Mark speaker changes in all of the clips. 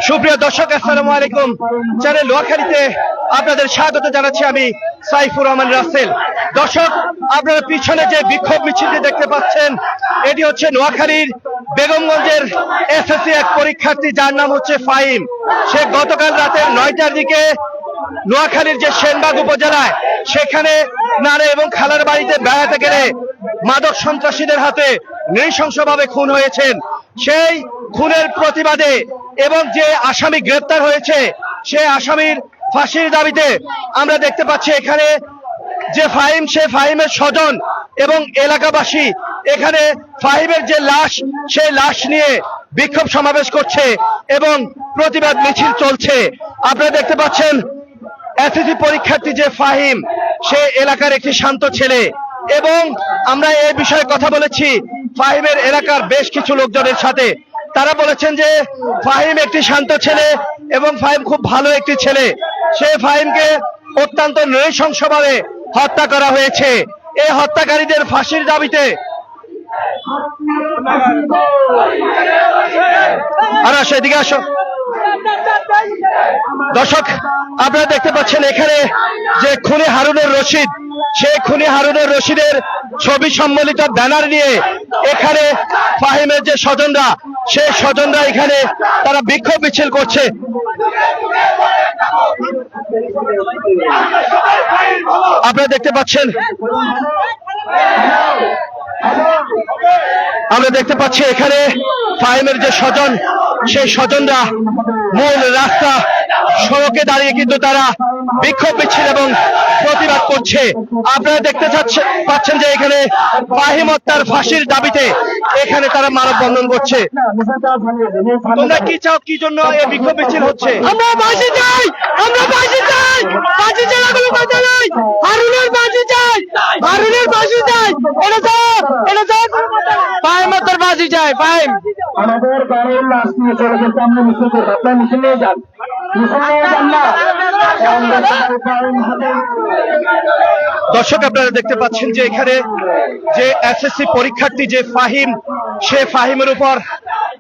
Speaker 1: সুপ্রিয় দর্শক, আসসালামু আলাইকুম। চ্যানেল নোয়াখালীতে আপনাদের স্বাগত জানাচ্ছি আমি সাইফুর রহমান রাসেল। দর্শক, আপনারা পিছনে যে বিক্ষোভ মিছিলটি দেখতে পাচ্ছেন, এটি হচ্ছে নোয়াখালীর বেগমগঞ্জের এসএসসি এক পরীক্ষার্থী, যার নাম হচ্ছে ফাহিম। সে গতকাল রাতে 9টার দিকে নোয়াখালীর যে সেনবাগ উপজেলায়, সেখানে নারে এবং খালার বাড়িতে বেড়াতে গেলে মাদক সন্ত্রাসীদের হাতে নৃশংসভাবে খুন হয়েছেন। সেই খুনের প্রতিবাদে এবং যে আসামি গ্রেপ্তার হয়েছে, সে আসামির ফাঁসির দাবিতে আমরা দেখতে পাচ্ছি এখানে যে ফাহিম, সে ফাহিমের স্বজন এবং এলাকাবাসী এখানে ফাহিমের যে লাশ, সেই লাশ নিয়ে বিক্ষোভ সমাবেশ করছে এবং প্রতিবাদ মিছিল চলছে। আপনারা দেখতে পাচ্ছেন এসএসসি পরীক্ষার্থী যে ফাহিম, সে এলাকার একটি শান্ত ছেলে এবং আমরা এই বিষয়ে কথা বলেছি ফাহিমের এলাকার বেশ কিছু লোকজনের সাথে। তারা বলেছেন যে ফাহিম একটি শান্ত ছেলে এবং ফাহিম খুব ভালো একটি ছেলে। সে ফাহিমকে অত্যন্ত নৃশংসভাবে হত্যা করা হয়েছে। এই হত্যাকারীদের ফাঁসির দাবিতে সেদিকে আসো। দর্শক, আপনারা দেখতে পাচ্ছেন এখানে যে খুনি হারুনুর রশিদ, সেই খুনি হারুনুর রশিদের ছবি সম্বলিত ব্যানার নিয়ে এখানে ফাহিমের যে স্বজনরা, সেই স্বজনরা এখানে তারা বিক্ষোভ মিছিল করছে। আপনারা দেখতে পাচ্ছেন, আমরা দেখতে পাচ্ছি এখানে ফাহিমের যে স্বজন, সেই স্বজনরা মূল রাস্তা সড়কে দাঁড়িয়ে কিন্তু তারা বিক্ষোভ মিছিল এবং প্রতিবাদ করছে। আপনারা দেখতে পাচ্ছেন যে এখানে ফাহিম হত্যার ফাঁসির দাবিতে এখানে তারা মানববন্ধন করছে। তোমরা কি চাও, কি জন্য এই বিক্ষোভ মিছিল হচ্ছে?
Speaker 2: আমরা ফাঁসি চাই, আমরা ফাঁসি চাই, ফাঁসি ছাড়া কোনো কথা নাই। হারুনের ফাঁসি চাই, হারুনের ফাঁসি চাই। এটা ফাহিম হত্যার ফাঁসি চাই। ফাহিম
Speaker 3: আমাদের বাড়ির লাশ নিয়ে চলে গেছে, আমরা মিছিল করবো, আপনারা মিছিল নিয়ে যান, মিছিল নিয়ে যান না।
Speaker 1: দর্শক, আপনারা দেখতে পাচ্ছেন যে এখানে যে এসএসসি পরীক্ষার্থী যে ফাহিম, সে ফাহিমের উপর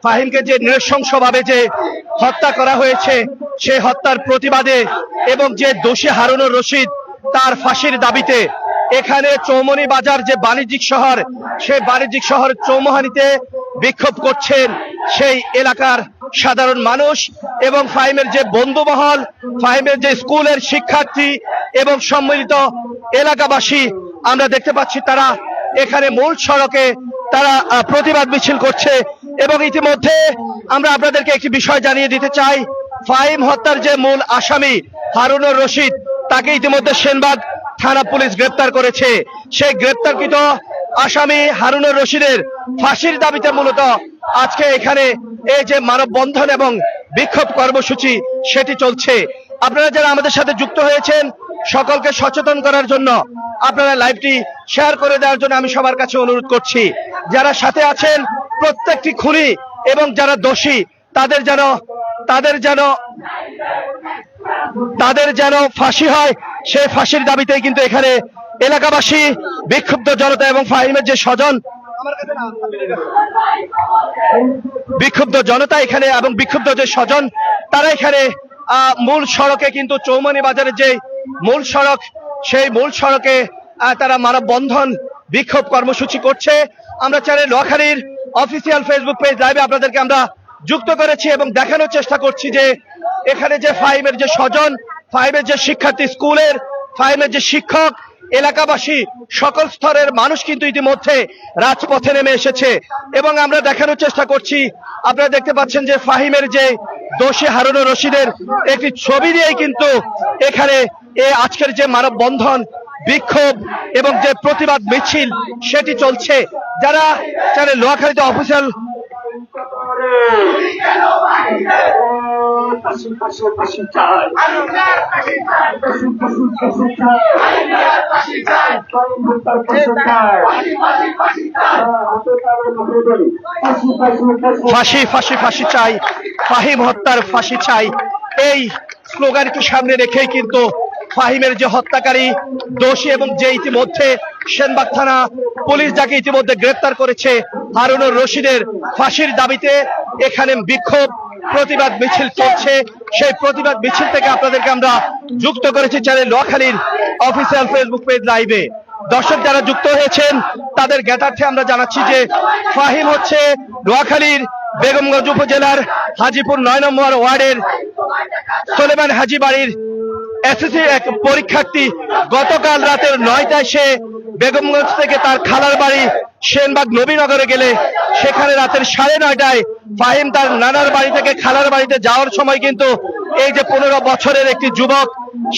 Speaker 1: ফাহিমকে যে নৃশংসভাবে যে হত্যা করা হয়েছে, সে হত্যার প্রতিবাদে এবং যে দোষী হারুনুর রশিদ, তার ফাঁসির দাবিতে এখানে চৌমনি বাজার যে বাণিজ্যিক শহর, সেই বাণিজ্যিক শহর চৌমুহানিতে বিক্ষোভ করছেন সেই এলাকার সাধারণ মানুষ এবং ফাহিমের যে বন্ধুমহল, ফাহিমের যে স্কুলের শিক্ষার্থী এবং সম্মিলিত এলাকাবাসী। আমরা দেখতে পাচ্ছি তারা এখানে মূল সড়কে তারা প্রতিবাদ মিছিল করছে এবং ইতিমধ্যে আমরা আপনাদেরকে একটি বিষয় জানিয়ে দিতে চাই, ফাহিম হত্যার যে মূল আসামি হারুনুর রশিদ, তাকে ইতিমধ্যে সেনবাগ থানা পুলিশ গ্রেপ্তার করেছে। সেই গ্রেপ্তারকৃত আসামি হারুনুর রশিদের ফাঁসির দাবিতে মূলত আজকে এখানে এই যে মানববন্ধন এবং বিক্ষোভ কর্মসূচি, সেটি চলছে। আপনারা যারা আমাদের সাথে যুক্ত হয়েছেন, সকলকে সচেতন করার জন্য আপনারা লাইভটি শেয়ার করে দেওয়ার জন্য আমি সবার কাছে অনুরোধ করছি। যারা সাথে আছেন, প্রত্যেকটি খুনি এবং যারা দোষী, তাদের যেন ফাঁসি হয়, সেই ফাঁসির দাবিতেই কিন্তু এখানে এলাকাবাসী, বিক্ষুব্ধ জনতা এবং ফাহিমের যে স্বজন, বিক্ষুব্ধ জনতা এখানে এবং বিক্ষুব্ধ যে স্বজন, তারা এখানে মূল সড়কে কিন্তু চৌমনি বাজারের যে মূল সড়ক, সেই মূল সড়কে তারা মানববন্ধন বিক্ষোভ কর্মসূচি করছে। আমরা চ্যানেল নোয়াখালীর অফিসিয়াল ফেসবুক পেজ লাইভে আপনাদেরকে আমরা যুক্ত করেছি এবং দেখানোর চেষ্টা করছি যে এখানে যে ফাহিমের যে স্বজন, ফাহিমের যে শিক্ষার্থী, স্কুলের ফাহিমের যে শিক্ষক, এলাকাবাসী, সকল স্তরের মানুষ কিন্তু ইতিমধ্যে রাজপথে নেমে এসেছে এবং আমরা দেখানোর চেষ্টা করছি। আপনারা দেখতে পাচ্ছেন যে ফাহিমের যে দোষী হারুনুর রশিদের একটি ছবি দিয়েই কিন্তু এখানে আজকের যে মানববন্ধন, বিক্ষোভ এবং যে প্রতিবাদ মিছিল, সেটি চলছে। যারা চ্যানেল নোয়াখালীতে অফিসিয়াল ফাঁসি ফাঁসি ফাঁসি চাই, ফাহিম হত্যার ফাঁসি চাই, এই স্লোগানকে সামনে রেখেই কিন্তু ফাহিমের যে হত্যাকারী, দোষী এবং যে ইতিমধ্যে সেনবাগ থানা পুলিশ যাকে ইতিমধ্যে গ্রেপ্তার করেছে হারুনুর রশিদের ফাঁসির দাবিতে এখানে বিক্ষোভ প্রতিবাদ মিছিল চলছে। সেই প্রতিবাদ মিছিল থেকে আপনাদেরকে আমরা যুক্ত করেছি চ্যানেল নোয়াখালীর অফিসিয়াল ফেসবুক পেজ লাইভে। দর্শক যারা যুক্ত হয়েছেন তাদের জ্ঞাতার্থে আমরা জানাচ্ছি যে ফাহিম হচ্ছে নোয়াখালীর বেগমগঞ্জ উপজেলার হাজিপুর 9 নম্বর ওয়ার্ডের সোলেমান হাজি বাড়ির এসএসসি এক পরীক্ষার্থী। গতকাল রাতের 9টায় সে বেগমগঞ্জ থেকে তার খালার বাড়ি সেনবাগ নবীনগরে গেলে সেখানে রাতের 9:30টায় ফাহিম তার নানার বাড়ি থেকে খালার বাড়িতে যাওয়ার সময় কিন্তু এই যে 15 বছরের একটি যুবক,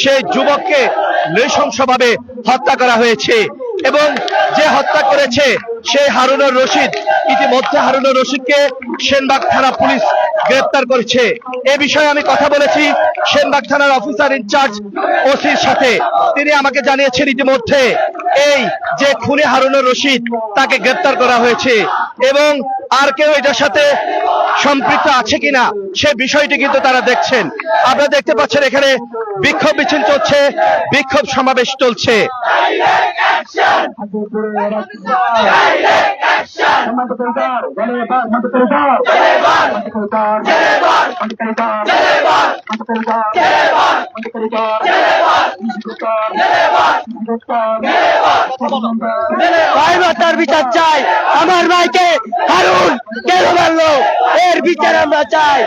Speaker 1: সেই যুবককে নৃশংসভাবে হত্যা করা হয়েছে এবং যে হত্যা করেছে সেই হারুনুর রশিদ। ইতিমধ্যে হারুনুর রশিদকে সেনবাগ থানা পুলিশ গ্রেপ্তার করেছে। এ বিষয়ে আমি কথা বলেছি সেনবাগ থানার অফিসার ইনচার্জ ওসির সাথে। তিনি আমাকে জানিয়েছেন ইতিমধ্যে এই যে খুনে হারুনুর রশিদ তাকে গ্রেপ্তার করা হয়েছে এবং আর কেউ এটার সাথে সম্পৃক্ত আছে কিনা সে বিষয়টি কিন্তু তারা দেখছেন। আপনারা দেখতে পাচ্ছেন এখানে বিক্ষোভ মিছিল চলছে, বিক্ষোভ সমাবেশ চলছে।
Speaker 2: তার বিচার চাই। আমার ভাইকে হারুন কেন মারলো এর বিচার আমরা চাই।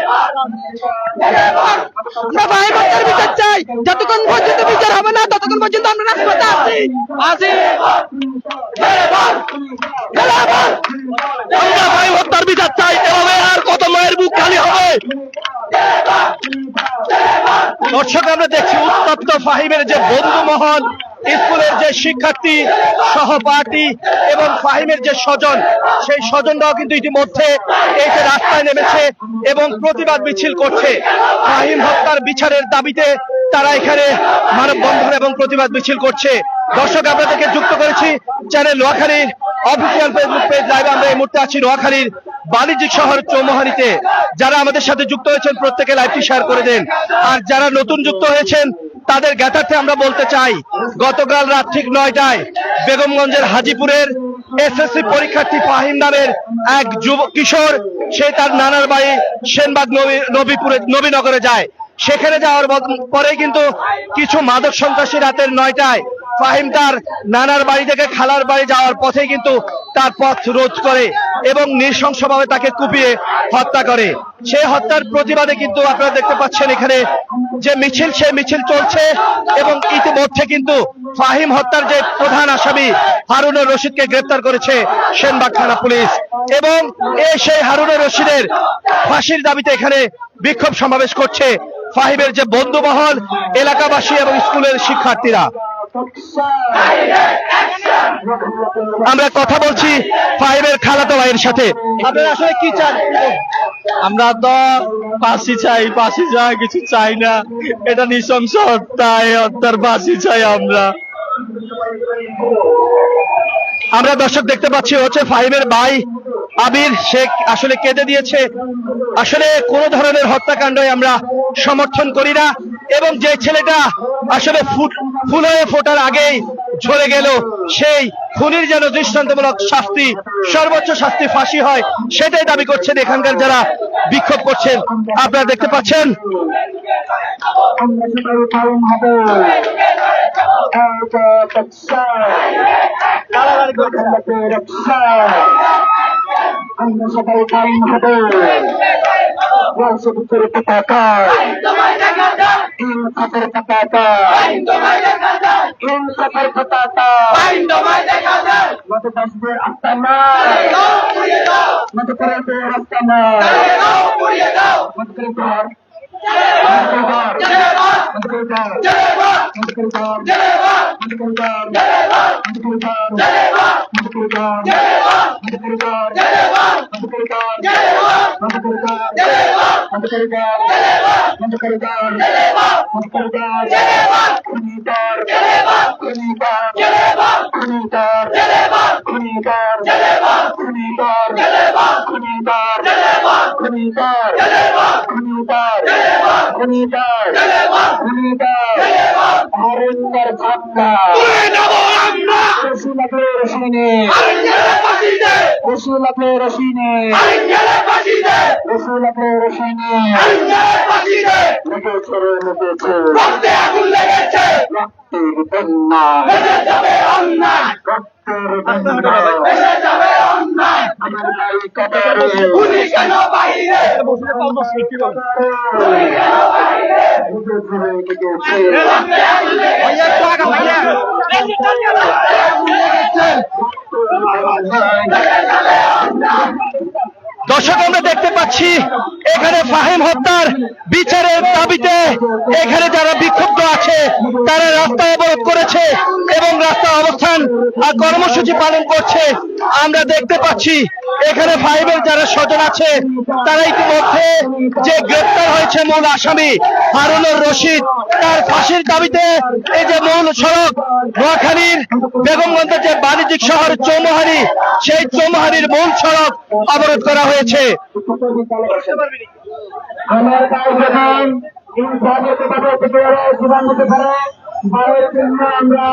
Speaker 2: আমরা ভাই তার বিচার চাই। যতক্ষণ পর্যন্ত বিচার হবে না ততক্ষণ পর্যন্ত আমরা রাজপথে আছি।
Speaker 1: আমরা ভাই হত্যার বিচার চাই। এভাবে আর কত মায়ের বুক খালি হবে? দর্শক আমরা দেখছি উত্তপ্ত ফাহিমের যে বন্ধু মহল, স্কুলের যে শিক্ষার্থী সহপাঠী এবং ফাহিমের যে স্বজন, সেই স্বজনরাও কিন্তু ইতিমধ্যে এই যে রাস্তায় নেমেছে এবং প্রতিবাদ মিছিল করছে। ফাহিম হত্যার বিচারের দাবিতে তারা এখানে মানববন্ধন এবং প্রতিবাদ মিছিল করছে। দর্শক আপনাদেরকে যুক্ত করেছি চ্যানেল নোয়াখালীর অফিসিয়াল ফেসবুক পেজ লাইভে। আমরা এই মুহূর্তে আছি নোয়াখালীর বাণিজ্যিক শহর চৌমুহনীতে। যারা আমাদের সাথে যুক্ত হয়েছেন প্রত্যেকে লাইভটি শেয়ার করে দেন। আর যারা নতুন যুক্ত হয়েছেন তাদের জ্ঞাতার্থে আমরা বলতে চাই, গতকাল রাত ঠিক 9টায় বেগমগঞ্জের হাজিপুরের এসএসসি পরীক্ষার্থী ফাহিম নামের এক কিশোর সে তার নানার বাড়ি সেনবাগ নবীনগরে যায়। সেখানে যাওয়ার পরে কিন্তু কিছু মাদক সন্ত্রাসী রাতের 9টায় ফাহিম তার নানার বাড়ি থেকে খালার বাড়ি যাওয়ার পথে কিন্তু তার পথ রোধ করে এবং নৃশংসভাবে তাকে কুপিয়ে হত্যা করে। সেই হত্যার প্রতিবাদে কিন্তু আপনারা দেখতে পাচ্ছেন এখানে যে মিছিল, সেই মিছিল চলছে এবং ইতিমধ্যে কিন্তু ফাহিম হত্যার যে প্রধান আসামি হারুনুর রশিদকে গ্রেপ্তার করেছে সেনবাগ থানা পুলিশ এবং সেই হারুনুর রশিদের ফাঁসির দাবিতে এখানে বিক্ষোভ সমাবেশ করছে ফাহিমের যে বন্ধু মহল, এলাকাবাসী এবং স্কুলের শিক্ষার্থীরা। আমরা কথা বলছি ফাহিমের খালাতো ভাইয়ের সাথে। আপনারা আসলে কি চান?
Speaker 2: আমরা তো ফাঁসি চাই, ফাঁসি চাই, কিছু চাই না। এটা নৃশংস হত্যা, এই হত্যার ফাঁসি চাই আমরা।
Speaker 1: আমরা দর্শক দেখতে পাচ্ছি হচ্ছে ফাহিমের ভাই আবির শেখ আসলে কেঁদে দিয়েছে। আসলে কোন ধরনের হত্যাকাণ্ডই আমরা সমর্থন করি না এবং যে ছেলেটা আসলে ফুল হয়ে ফোটার আগেই ঝরে গেল সেই খুনির যেন দৃষ্টান্তমূলক শাস্তি, সর্বোচ্চ শাস্তি ফাঁসি হয়, সেটাই দাবি করছেন এখানকার যারা বিক্ষোভ করছেন। আপনারা দেখতে পাচ্ছেন
Speaker 3: আমরা সবাই কারণ হবে রাজপথের পতাকা, ইনসাফের পতাকা, ইনসাফের পতাকা, মতবাসদের আস্তানা, মতকরদের আস্তানা, মতকরদের হারুনের ছাত্রা রসিনে রক্তের বন্যা আমার ভাই কবরে
Speaker 1: দর্শক আমরা দেখতে পাচ্ছি এখানে ফাহিম হত্যার বিচারের দাবিতে এখানে যারা বিক্ষুব্ধ আছে তারা রাস্তা অবরোধ করেছে এবং রাস্তা অবস্থান আর কর্মসূচি পালন করছে। আমরা দেখতে পাচ্ছি এখানে ফাহিমের যারা স্বজন আছে তারা ইতিমধ্যে যে গ্রেপ্তার হয়েছে মূল আসামি হারুনুর রশিদ, তার ফাঁসির দাবিতে এই যে মূল সড়ক নোয়াখালীর বেগমগঞ্জের যে বাণিজ্যিক শহর চৌমুহানি, সেই চৌমুহানির মূল সড়ক অবরোধ করা হয়েছে।
Speaker 3: আমার ভাই যখন জীবন দিতে পারে ভাইয়ের জন্য আমরা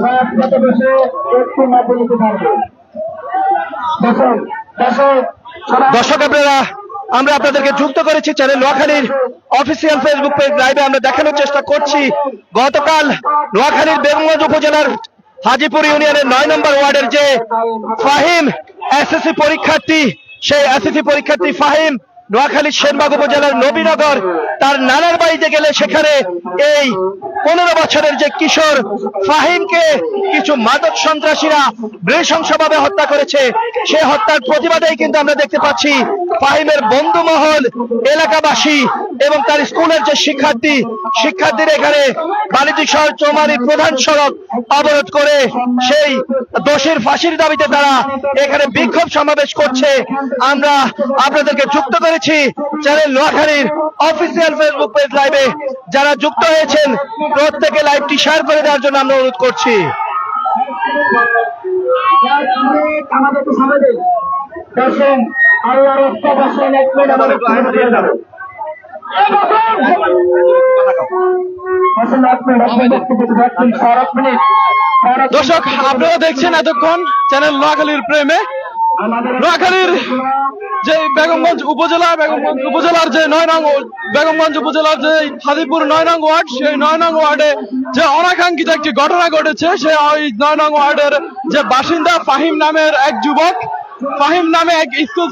Speaker 3: রাজপথে বসে একটু মাঠে নিতে পারবো।
Speaker 1: দর্শক আমরা আপনাদেরকে যুক্ত করেছি চ্যানেল নোয়াখালীর অফিসিয়াল ফেসবুক পেজ লাইভে আমরা দেখানোর চেষ্টা করছি। গতকাল নোয়াখালীর বেগমগঞ্জ উপজেলার হাজিপুর ইউনিয়নের 9 নম্বর ওয়ার্ডের যে ফাহিম এসএসসি পরীক্ষার্থী, সেই এসএসসি পরীক্ষার্থী ফাহিম নোয়াখালীর সেনবাগ উপজেলার নবীনগর তার নানার বাড়িতে গেলে সেখানে এই 15 বছরের যে কিশোর ফাহিমকে কিছু মাদক সন্ত্রাসীরা নৃশংসভাবে হত্যা করেছে। সেই হত্যার প্রতিবাদেই কিন্তু আমরা দেখতে পাচ্ছি ফাহিমের বন্ধু মহল, এলাকাবাসী এবং তার স্কুলের যে শিক্ষার্থীরা এখানে বাণিজ্যিক শহর চৌমানির প্রধান সড়ক অবরোধ করে সেই দোষীর ফাঁসির দাবিতে তারা এখানে বিক্ষোভ সমাবেশ করছে। আমরা আপনাদেরকে যুক্ত করেছি চ্যানেল নোয়াখালীর অফিসিয়াল ফেসবুক পেজ লাইভে। যারা যুক্ত হয়েছেন প্রত্যেকে লাইভটি শেয়ার করে দেওয়ার জন্য আমরা অনুরোধ করছি।
Speaker 3: আমাদেরকে সময় দিন দর্শন আরো একটা দর্শন এক মিনিট আমাদের
Speaker 1: দর্শক আপনারা দেখছেন এতক্ষণ চ্যানেল নোয়াখালীর প্রেমে নোয়াখালীর যে বেগমগঞ্জ উপজেলার যে 9 নং বেগমগঞ্জ উপজেলার যে হাজিপুর 9 নং ওয়ার্ড, সেই 9 নং ওয়ার্ডে যে অনাকাঙ্ক্ষিত একটি ঘটনা ঘটেছে। সে ওই 9 নং ওয়ার্ডের যে বাসিন্দা ফাহিম নামের এক যুবক, ফাহিম নামে এক স্কুল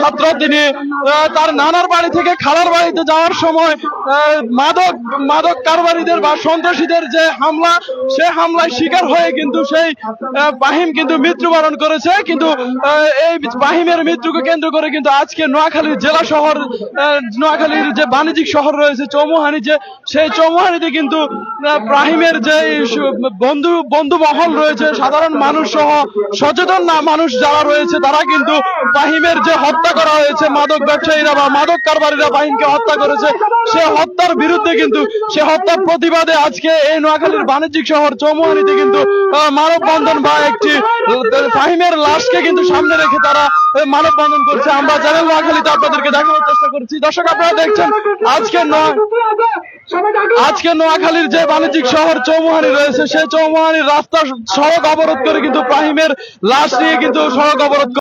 Speaker 1: ছাত্র, তিনি তার নানার বাড়ি থেকে খালার বাড়িতে যাওয়ার সময় মাদক কারবারিদের বা সন্ত্রাসীদের যে হামলা, সে হামলায় শিকার হয়ে কিন্তু সেই ফাহিম কিন্তু মৃত্যুবরণ করেছে। কিন্তু এই ফাহিমের মৃত্যুকে কেন্দ্র করে কিন্তু আজকে নোয়াখালীর জেলা শহর, নোয়াখালীর যে বাণিজ্যিক শহর রয়েছে চৌমুহানি, যে সেই চৌমুহানিতে কিন্তু ফাহিমের যে বন্ধু মহল রয়েছে, সাধারণ মানুষ সহ সচেতন মানুষ যারা রয়েছে তারা কিন্তু ফাহিমের যে হত্যা করা হয়েছে, মাদক ব্যবসায়ীরা বা মাদক কারবারীরা ফাহিমকে হত্যা করেছে, সে হত্যার বিরুদ্ধে কিন্তু সে হত্যার প্রতিবাদে আজকে এই নোয়াখালীর বাণিজ্যিক শহর চৌমুহানিতে কিন্তু মানববন্ধন বা একটি ফাহিমের লাশকে কিন্তু সামনে রেখে তারা মানববন্ধন করছে। আমরা চ্যানেল নোয়াখালীতে আপনাদেরকে দেখানোর চেষ্টা করছি। দর্শক আপনারা দেখছেন আজকে নোয়াখালীর যে বাণিজ্যিক শহর চৌমুহানি রয়েছে, সেই চৌমুহানির রাস্তা সড়ক অবরোধ করে কিন্তু ফাহিমের লাশ নিয়ে কিন্তু সড়ক অবরোধ